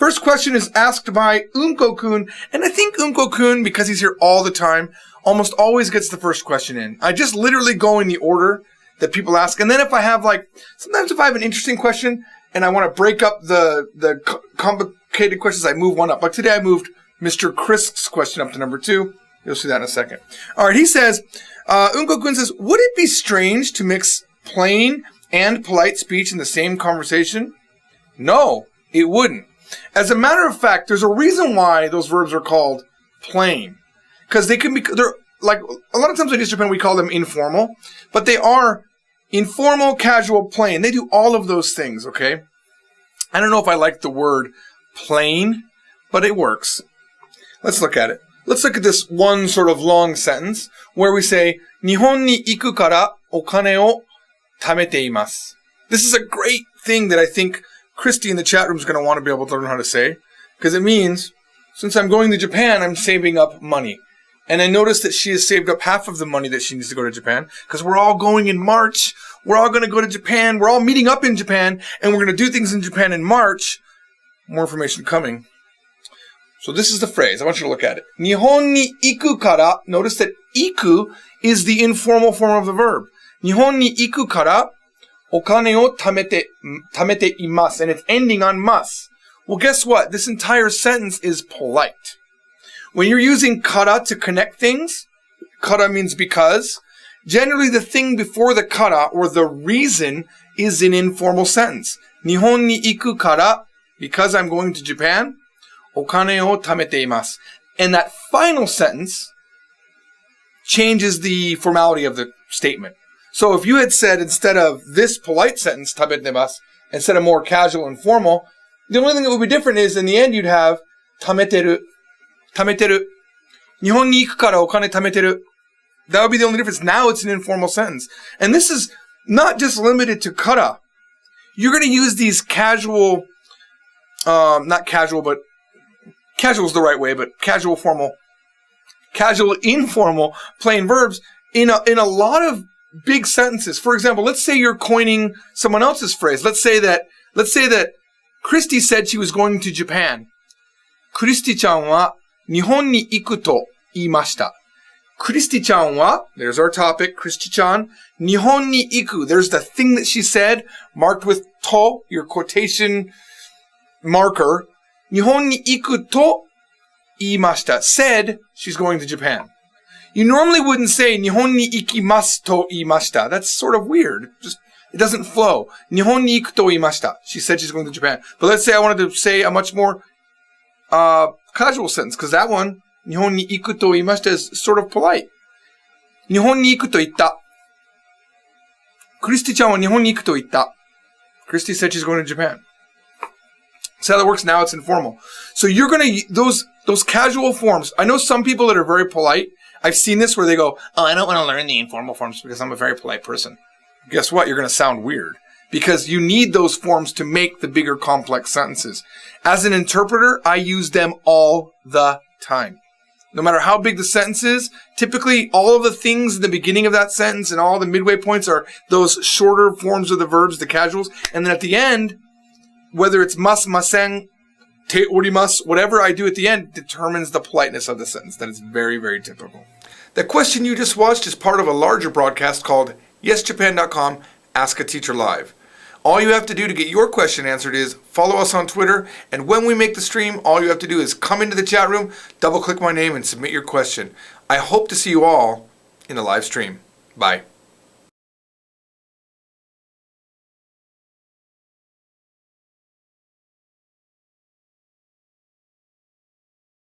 First question is asked by Unko-kun, and I think Unko-kun, because he's here all the time, almost always gets the first question in. I just literally go in the order that people ask, and then if I have sometimes if I have an interesting question and I want to break up the complicated questions, I move one up. Like today I moved Mr. Crisk's question up to number 2. You'll see that in a second. All right, he says, Unko-kun says, would it be strange to mix plain and polite speech in the same conversation? No, it wouldn't. As a matter of fact, there's a reason why those verbs are called plain. Because they're like, a lot of times in East Japan we call them informal, but they are informal, casual, plain. They do all of those things, okay? I don't know if I like the word plain, but it works. Let's look at it. Let's look at this one sort of long sentence where we say, Nihon ni iku kara okane o tamete imasu. This is a great thing that I think Christy in the chat room is going to want to be able to learn how to say, because it means, since I'm going to Japan, I'm saving up money. And I noticed that she has saved up half of the money that she needs to go to Japan, because we're all going in March. We're all going to go to Japan. We're all meeting up in Japan, and we're going to do things in Japan in March. More information coming. So this is the phrase. I want you to look at it. Nihon ni iku kara. Notice that iku is the informal form of the verb. Nihon ni iku kara okane o tamete imasu. And it's ending on mas. Well, guess what? This entire sentence is polite. When you're using kara to connect things, kara means because. Generally, the thing before the kara, or the reason, is an informal sentence. Nihon ni iku kara, because I'm going to Japan. Okane o tamete imasu. And that final sentence changes the formality of the statement. So if you had said, instead of this polite sentence, tamete imasu, instead of more casual and formal, the only thing that would be different is, in the end, you'd have tameteru. Tameteru. Nihon ni iku kara okane tameteru. That would be the only difference. Now it's an informal sentence. And this is not just limited to kara. You're going to use these casual, not casual, but casual is the right way, but casual, informal, plain verbs in a lot of big sentences. For example, let's say you're coining someone else's phrase. Let's say that Christy said she was going to Japan. Christy-chan wa Nihon ni iku to iimashita. Christy-chan wa, there's our topic, Christy-chan, Nihon ni iku, there's the thing that she said, marked with to, your quotation marker. Nihon ni iku to iimashita, said she's going to Japan. You normally wouldn't say Nihon ni ikimasu to iimashita. That's sort of weird. It doesn't flow. Nihon ni iku to iimashita. She said she's going to Japan. But let's say I wanted to say a much more casual sentence, because that one, Nihon ni iku to iimashita, is sort of polite. Nihon ni iku to itta. Christy-chan wa Nihon ni iku to itta. Christy said she's going to Japan. See how that works? Now it's informal. So you're going to, those casual forms. I know some people that are very polite. I've seen this where they go, oh, I don't want to learn the informal forms because I'm a very polite person. Guess what? You're going to sound weird. Because you need those forms to make the bigger complex sentences. As an interpreter, I use them all the time. No matter how big the sentence is, typically all of the things in the beginning of that sentence and all the midway points are those shorter forms of the verbs, the casuals. And then at the end, whether it's mas, masen, te orimasu, whatever I do at the end determines the politeness of the sentence. That is very, very typical. The question you just watched is part of a larger broadcast called YesJapan.com Ask a Teacher Live. All you have to do to get your question answered is follow us on Twitter, and when we make the stream, all you have to do is come into the chat room, double-click my name, and submit your question. I hope to see you all in the live stream. Bye.